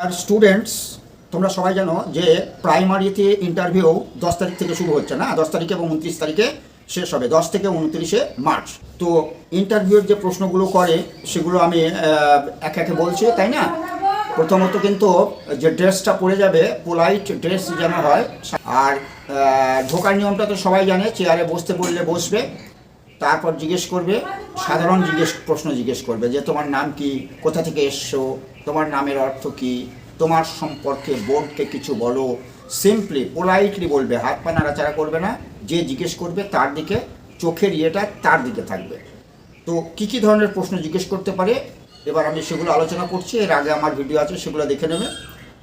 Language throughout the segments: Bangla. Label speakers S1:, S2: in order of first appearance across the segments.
S1: আর স্টুডেন্টস, তোমরা সবাই জানো যে প্রাইমারিতে ইন্টারভিউ 10 তারিখ থেকে শুরু হচ্ছে না, 10 তারিখে এবং 29 তারিখে শেষ হবে, 10 থেকে 29 মার্চ। তো ইন্টারভিউর যে প্রশ্নগুলো করে সেগুলো আমি একে একে বলছি, তাই না? প্রথমত কিন্তু যে ড্রেসটা পরে যাবে, পোলাইট ড্রেস যেন হয়। আর ঢোকার নিয়মটা তো সবাই জানে, চেয়ারে বসতে বললে বসবে, তারপর জিজ্ঞেস করবে, সাধারণ প্রশ্ন জিজ্ঞেস করবে যে তোমার নাম কি, কোথা থেকে এসছো, তোমার নামের অর্থ কি, তোমার সম্পর্কে বোর্ডকে কিছু বলো। সিম্পলি পোলাইটলি বলবে, হাত পা নাড়াচাড়া করবে না। যে জিজ্ঞেস করবে তার দিকে চোখের ইয়েটা তার দিকে থাকবে। তো কী ধরনের প্রশ্ন জিজ্ঞেস করতে পারে এবার আমি সেগুলো আলোচনা করছি। এর আগে আমার ভিডিও আছে, সেগুলো দেখে নেবে।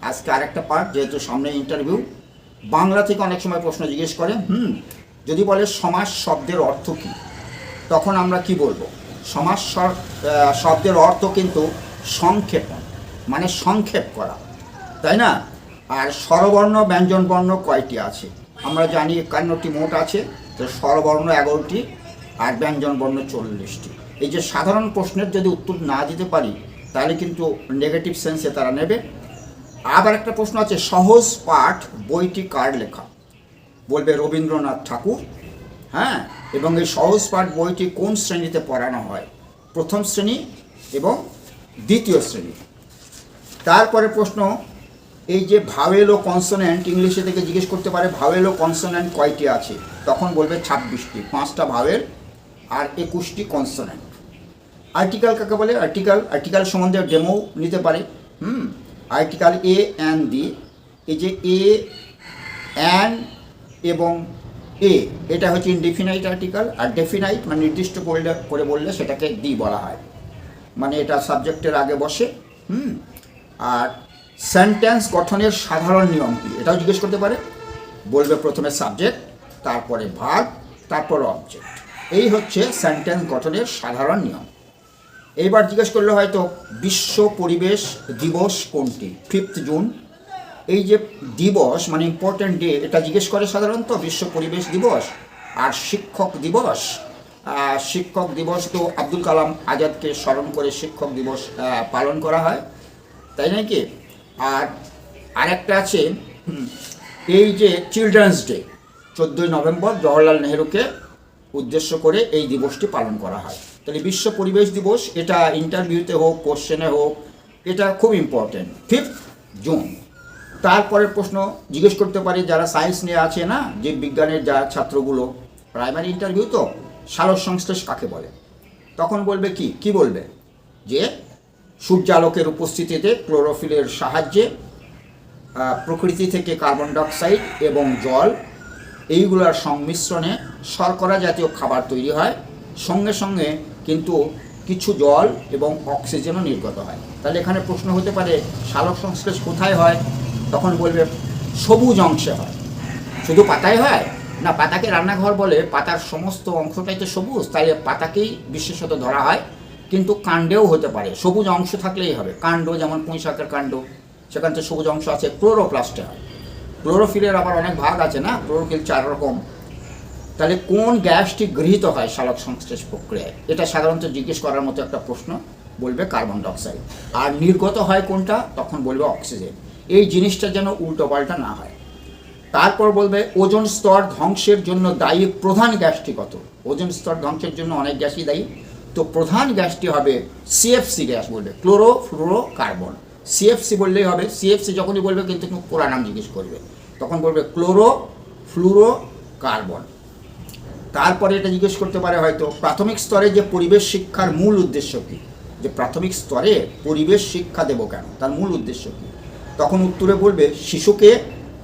S1: আজকে আরেকটা পার্ট, যেহেতু সামনে ইন্টারভিউ। বাংলা থেকে অনেক সময় প্রশ্ন জিজ্ঞেস করে। যদি বলে সমাস শব্দের অর্থ কী, তখন আমরা কি বলবো? সমাস শব্দের অর্থ কিন্তু সংক্ষেপণ, মানে সংক্ষেপ করা, তাই না? আর স্বরবর্ণ ব্যঞ্জনবর্ণ কয়টি আছে? আমরা জানি 51টি মোট আছে। তো স্বরবর্ণ 11টি আর ব্যঞ্জনবর্ণ 40টি। এই যে সাধারণ প্রশ্নের যদি উত্তর না দিতে পারি তাহলে কিন্তু নেগেটিভ সেন্সে তারা নেবে। আবার একটা প্রশ্ন আছে, সহজ পাঠ বইটি কার লেখা? বলবে রবীন্দ্রনাথ ঠাকুর। হ্যাঁ, এবং এই সহজ পাঠ বইটি কোন শ্রেণীতে পড়ানো হয়? প্রথম শ্রেণী এবং দ্বিতীয় শ্রেণী। তারপরে প্রশ্ন, এই যে ভাওয়েল ও কনসোনেন্ট, ইংলিশে থেকে জিজ্ঞেস করতে পারে ভাওয়েল ও কনসোনেন্ট কয়টি আছে? তখন বলবে 26টি, 5টা ভাওয়েল আর 21টি কনসোনেন্ট। আর্টিকেল কাকে বলে? আর্টিকেল সম্বন্ধে ডেমো নিতে পারে। আর্টিকেল এ অ্যান দি, এই যে এ অ্যান এবং এ, এটা হচ্ছে ইনডিফিনাইট আর্টিকেল। আর ডেফিনাইট মানে নির্দিষ্ট করে বললে সেটাকে দি বলা হয়, মানে এটা সাবজেক্টের আগে বসে। আর সেন্টেন্স গঠনের সাধারণ নিয়ম কি, এটাও জিজ্ঞেস করতে পারে। বলবে প্রথমে সাবজেক্ট, তারপরে ভার্ব, তারপর অবজেক্ট। এই হচ্ছে সেন্টেন্স গঠনের সাধারণ নিয়ম। এইবার জিজ্ঞেস করলে হয়তো বিশ্ব পরিবেশ দিবস কোনটি? 5 জুন। এই যে দিবস মানে ইম্পর্ট্যান্ট ডে, এটা জিজ্ঞেস করে সাধারণত বিশ্ব পরিবেশ দিবস। আর শিক্ষক দিবস তো আব্দুল কালাম আজাদকে স্মরণ করে শিক্ষক দিবস পালন করা হয়, তাই নাকি? আর আরেকটা আছে, এই যে চিলড্রেন্স ডে, 14ই নভেম্বর জওহরলাল নেহরুকে উদ্দেশ্য করে এই দিবসটি পালন করা হয়। তাহলে বিশ্ব পরিবেশ দিবস, এটা ইন্টারভিউতে হোক, কোশ্চেনে হোক, এটা খুব ইম্পর্টেন্ট, 5 জুন। তারপরের প্রশ্ন জিজ্ঞেস করতে পারে যারা সায়েন্স নিয়ে আছে না, যে বিজ্ঞানের যা ছাত্রগুলো, প্রাইমারি ইন্টারভিউ তো, সালোক সংশ্লেষ কাকে বলে? তখন বলবে কি বলবে? যে সূর্যালোকের উপস্থিতিতে ক্লোরোফিলের সাহায্যে প্রকৃতি থেকে কার্বন ডাইঅক্সাইড এবং জল, এইগুলোর সংমিশ্রণে শর্করা জাতীয় খাবার তৈরি হয়, সঙ্গে সঙ্গে কিন্তু কিছু জল এবং অক্সিজেনও নির্গত হয়। তাহলে এখানে প্রশ্ন হতে পারে সালোক সংশ্লেষ কোথায় হয়? তখন বলবে সবুজ অংশে হয়। শুধু পাতায় হয় না, পাতাকে রান্নাঘর বলে, পাতার সমস্ত অংশটাই তো সবুজ, তাই পাতাকেই বিশেষত ধরা হয়। কিন্তু কাণ্ডেও হতে পারে, সবুজ অংশ থাকলেই হবে। কাণ্ড যেমন পুঁই শাকের কাণ্ড, সেখান থেকে সবুজ অংশ আছে। ক্লোরোপ্লাস্টে হয়। ক্লোরোফিলের আবার অনেক ভাগ আছে না, ক্লোরোফিল 4 রকম। তাহলে কোন গ্যাসটি গৃহীত হয় সালোক সংশ্লেষ প্রক্রিয়ায়? এটা সাধারণত জিজ্ঞেস করার মতো একটা প্রশ্ন। বলবে কার্বন ডাইঅক্সাইড। আর নির্গত হয় কোনটা? তখন বলবে অক্সিজেন। এই জিনিসটা যেন উল্টোপাল্টা না হয়। তারপর বলবে ওজোন স্তর ধ্বংসের জন্য দায়ী প্রধান গ্যাসটি কত? ওজোন স্তর ধ্বংসের জন্য অনেক গ্যাসই দায়ী, তো প্রধান গ্যাসটি হবে সিএফসি গ্যাস। বলবে ক্লোরোফ্লুরোকার্বন। সিএফসি বললেই হবে। সিএফসি যখনই বলবে কিন্তু পুরা নাম জিজ্ঞেস করবে, তখন বলবে ক্লোরোফ্লুরোকার্বন। তারপরে এটা জিজ্ঞেস করতে পারে হয়তো প্রাথমিক স্তরে যে পরিবেশ শিক্ষার মূল উদ্দেশ্য কী? যে প্রাথমিক স্তরে পরিবেশ শিক্ষা দেবো কেন, তার মূল উদ্দেশ্য কী? তখন উত্তরে বলবে শিশুকে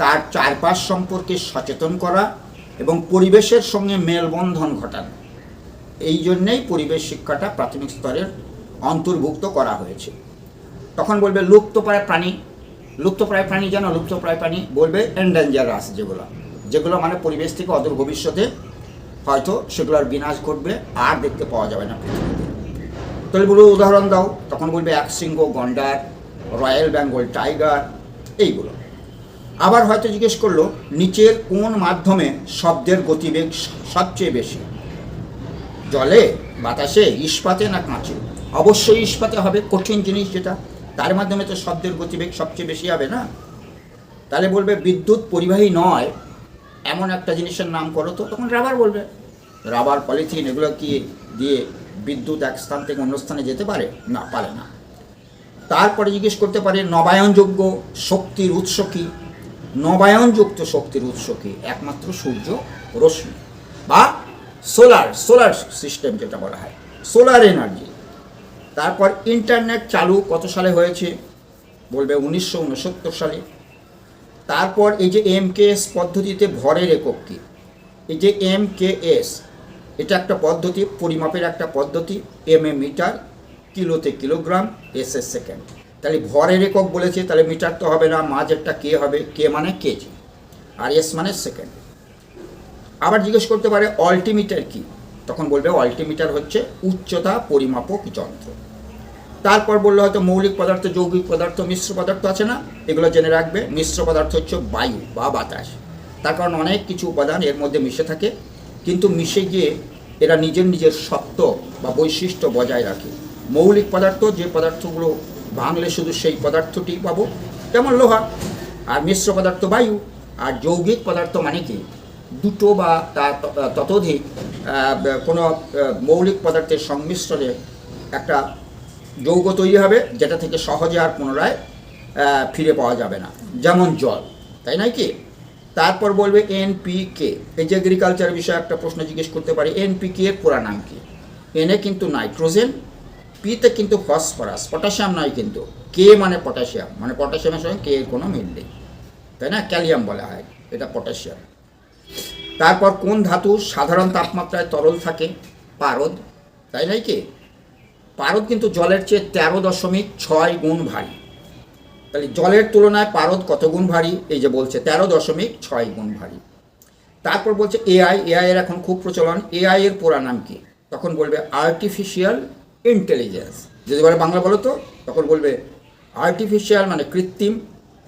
S1: তার চারপাশ সম্পর্কে সচেতন করা এবং পরিবেশের সঙ্গে মেলবন্ধন ঘটানো। এই জন্যেই পরিবেশ শিক্ষাটা প্রাথমিক স্তরের অন্তর্ভুক্ত করা হয়েছে। তখন বলবে লুপ্তপ্রায় প্রাণী জানো? লুপ্তপ্রায় প্রাণী বলবে এন্ডেঞ্জারাস, যেগুলো মানে পরিবেশ থেকে অদূর ভবিষ্যতে হয়তো সেগুলোর বিনাশ ঘটবে, আর দেখতে পাওয়া যাবে না পৃথিবীতে। তাহলে বলবো উদাহরণ দাও। তখন বলবে একশৃঙ্গ গন্ডার, রয়্যাল বেঙ্গল টাইগার, এইগুলো। আবার হয়তো জিজ্ঞেস করলো নিচের কোন মাধ্যমে শব্দের গতিবেগ সবচেয়ে বেশি? জলে, বাতাসে, ইস্পাতে না কাঁচে? অবশ্যই ইস্পাতে হবে, কঠিন জিনিস যেটা। তার মাধ্যমে তো শব্দের গতিবেগ সবচেয়ে বেশি হবে না। তাহলে বলবে বিদ্যুৎ পরিবাহী নয় এমন একটা জিনিসের নাম করো, তো তখন রাবার বলবে। রাবার, পলিথিন এগুলো কি দিয়ে বিদ্যুৎ এক স্থান থেকে অন্য স্থানে যেতে পারে? না, পারে না। তারপরে জিজ্ঞেস করতে পারে নবায়নযোগ্য শক্তির উৎস কী? নবায়নযুক্ত শক্তির উৎস কী? একমাত্র সূর্য রশ্মি বা সোলার সিস্টেম যেটা বলা হয়, সোলার এনার্জি। তারপর ইন্টারনেট চালু কত সালে হয়েছে? বলবে 1969 সালে। তারপর এই যে MKS পদ্ধতিতে ভরের একক কী? এই যে MKS এটা একটা পদ্ধতি, পরিমাপের একটা পদ্ধতি। mm মিটার, কিলোতে কিলোগ্রাম, s সেকেন্ড। তাহলে ভরের একক বলেছে, তাহলে মিটার তো হবে না, মাঝেরটা কে হবে, কে মানে কেজি, আর এস মানে সেকেন্ড। আবার জিজ্ঞেস করতে পারে অল্টিমিটার কি? তখন বলবে অল্টিমিটার হচ্ছে উচ্চতা পরিমাপক যন্ত্র। তারপর বললো হয়তো মৌলিক পদার্থ, যৌগিক পদার্থ, মিশ্র পদার্থ আছে না, এগুলো জেনে রাখবে। মিশ্র পদার্থ হচ্ছে বায়ু বা বাতাস, তার কারণ অনেক কিছু উপাদান এর মধ্যে মিশে থাকে, কিন্তু মিশে গিয়ে এরা নিজের সত্ত্ব বা বৈশিষ্ট্য বজায় রাখে। মৌলিক পদার্থ যে পদার্থগুলো ভাঙলে শুধু সেই পদার্থটি পাবো, যেমন লোহা। আর মিশ্র পদার্থ বায়ু। আর যৌগিক পদার্থ মানে কি? দুটো বা তার ততোধিক কোনো মৌলিক পদার্থের সংমিশ্রণে একটা যৌগ তৈরি হবে, যেটা থেকে সহজে আর পুনরায় ফিরে পাওয়া যাবে না, যেমন জল, তাই নয় কি? তারপর বলবে NPK। এই যে এগ্রিকালচার বিষয়ে একটা প্রশ্ন জিজ্ঞেস করতে পারি, NPK এর পুরা নাম কি? এনে কিন্তু নাইট্রোজেন, পিতে কিন্তু ফসফরাস, পটাশিয়াম নয় কিন্তু। কে মানে পটাশিয়াম, মানে পটাশিয়ামের সঙ্গে কে এর কোনো মিল নেই, তাই না? ক্যালিয়াম বলা হয়, এটা পটাশিয়াম। তারপর কোন ধাতু সাধারণ তাপমাত্রায় তরল থাকে? পারদ, তাই নয় কি? পারদ কিন্তু জলের চেয়ে 13.6 গুণ ভারী। তাহলে জলের তুলনায় পারদ কত গুণ ভারী? এই যে বলছে 13.6 গুণ ভারী। তারপর বলছে AI এর এখন খুব প্রচলন। AI এর পুরা নাম কি? তখন বলবে আর্টিফিশিয়াল ইন্টেলিজেন্স। যদি বলে বাংলা বলো তো, তখন বলবে আর্টিফিশিয়াল মানে কৃত্রিম,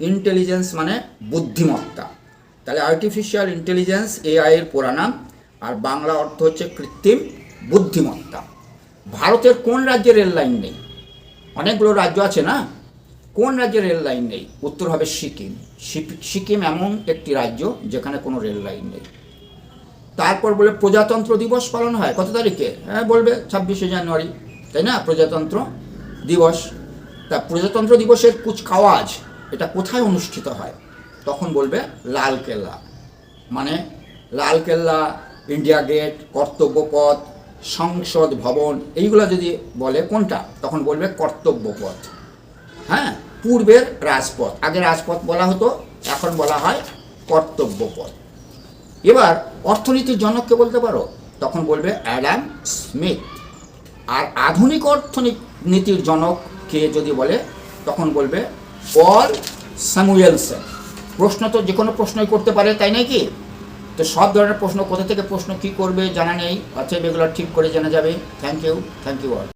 S1: ইন্টেলিজেন্স মানে বুদ্ধিমত্তা। তাহলে আর্টিফিশিয়াল ইন্টেলিজেন্স AI এর পুরা নাম, আর বাংলা অর্থ হচ্ছে কৃত্রিম বুদ্ধিমত্তা। ভারতের কোন রাজ্যে রেল লাইন নেই? অনেকগুলো রাজ্য আছে না, কোন রাজ্যে রেল লাইন নেই? উত্তর হবে সিকিম। সিকিম এমন একটি রাজ্য যেখানে কোনো রেল লাইন নেই। তারপর বলে প্রজাতন্ত্র দিবস পালন হয় কত তারিখে? হ্যাঁ, বলবে 26শে জানুয়ারি, তাই না? প্রজাতন্ত্র দিবস। তা প্রজাতন্ত্র দিবসের কুচকাওয়াজ এটা কোথায় অনুষ্ঠিত হয়? তখন বলবে লালকেল্লা। মানে লালকেল্লা, ইন্ডিয়া গেট, কর্তব্য পথ, সংসদ ভবন, এইগুলো যদি বলে কোনটা, তখন বলবে কর্তব্য পথ। হ্যাঁ, পূর্বের রাজপথ, আগে রাজপথ বলা হতো, এখন বলা হয় কর্তব্য পথ। এবার অর্থনীতির জনককে বলতে পারো, তখন বলবে অ্যাডাম স্মিথ। আর আধুনিক অর্থনীতির জনক কে যদি বলে, তখন বলবে পল স্যামুয়েলসন। প্রশ্ন তো যে কোনো প্রশ্নই করতে পারে, তাই নাকি? তো সব ধরনের প্রশ্ন, কোথা থেকে প্রশ্ন কী করবে জানা নেই, অতএব এগুলো ঠিক করে জানা যাবে। Thank you all.